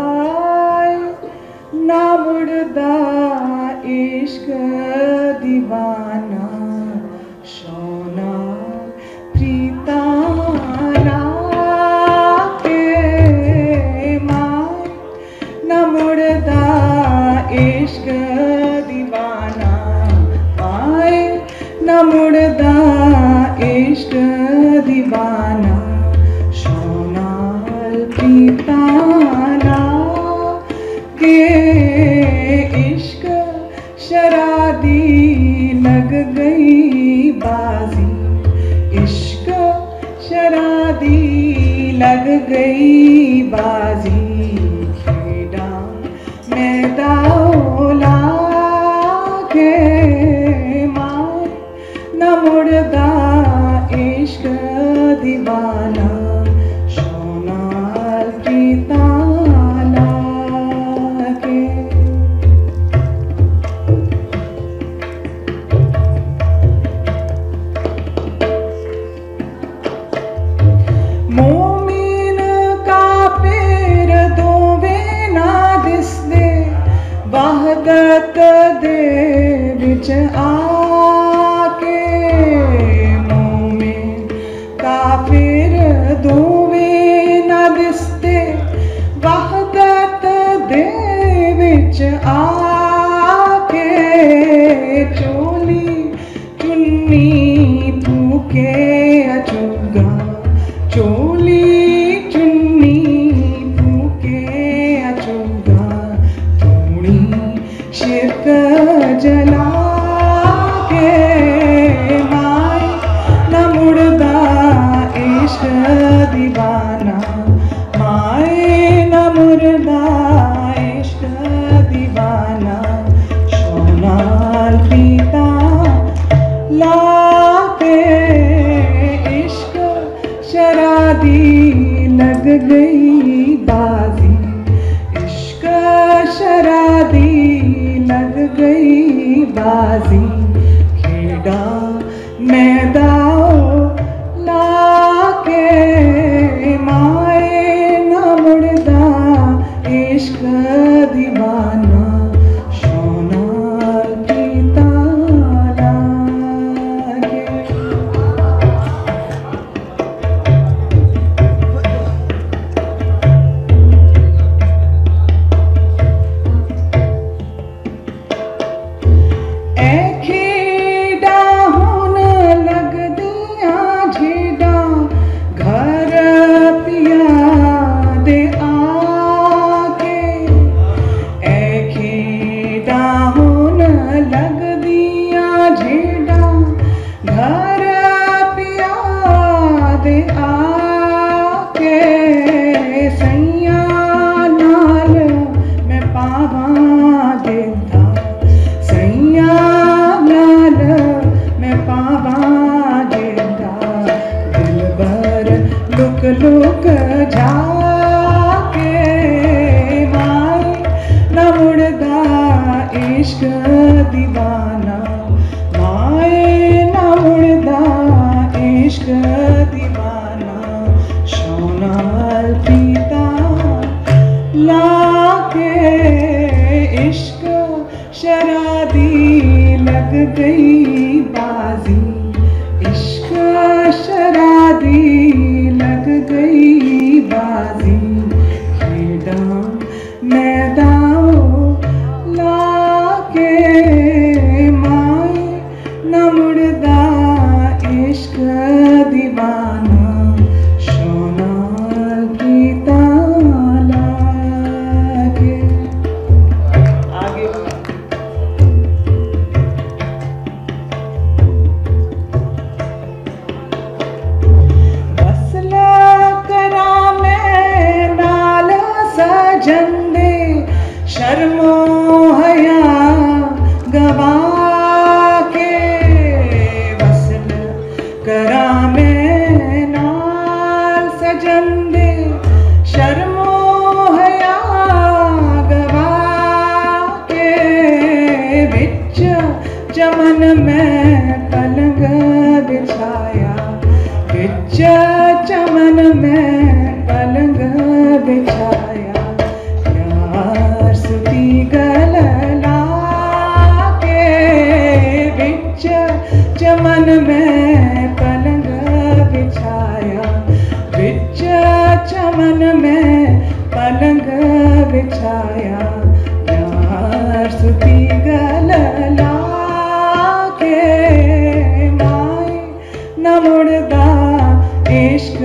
माए ना मुड़दा इश्क दीवाना सोना प्रीताना के माए ना मुड़दा इश्क दीवाना माए ना मुड़दा इश्क दीवाना सोनाल प्रीताना के इश्क शरादी लग गई बाजी इश्क शरादी लग गई बाजी खेड़ा मैदाओला के माए न मुड़दा इश्क दीवाना सोनाल प्रीताना के मोमीन काफिर दोवे ना दिसदे वहदत दे विच आके मोमीन काफिर दोवे ना दिसदे वहदत दे विच आके चोली चुन्नी फूके अचुगा चोली चुन्नी फूके अचुगा थोड़ी शिरक जला के माए न मुड़दा इश्क दीवाना माए न मुड़दा इश्क दीवाना सोनाल पीता लाके इश्क शरादी लग गई बाजी इश्क शरादी लग गई बाजी खेड़ा मैदाओ लाके माए न मुड़दा इश्क दीवाना सोनाल प्रीताना के लुक जाके माए न मुड़दा इश्क दीवाना माए न मुड़दा इश्क दीवाना सोनाल पीता लाके इश्क शरादी लग गई बाजी इश्क शरादी लग गई बाजी खेड़ा मैदाओ लाके माए न मुड़दा इश्क दीवाना सोनाल प्रीताना के आगे शर्मो हया गवा के वसल करा में नाल सजन दे शर्मो हया गवा के बिच चमन में पलंग बिछाया बिच चमन में पलंग मन में पलंग बिछाया यार सुती गल लाके माए न मुड़दा इश्क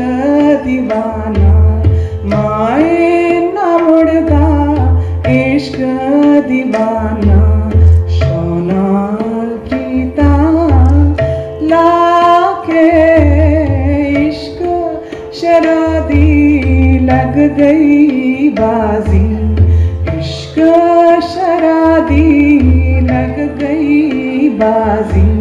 दीवाना माए न मुड़दा इश्क दीवाना सोनाल प्रीता लाके इश्क शरादी लग गई बाजी इश्क शरादी लग गई बाजी।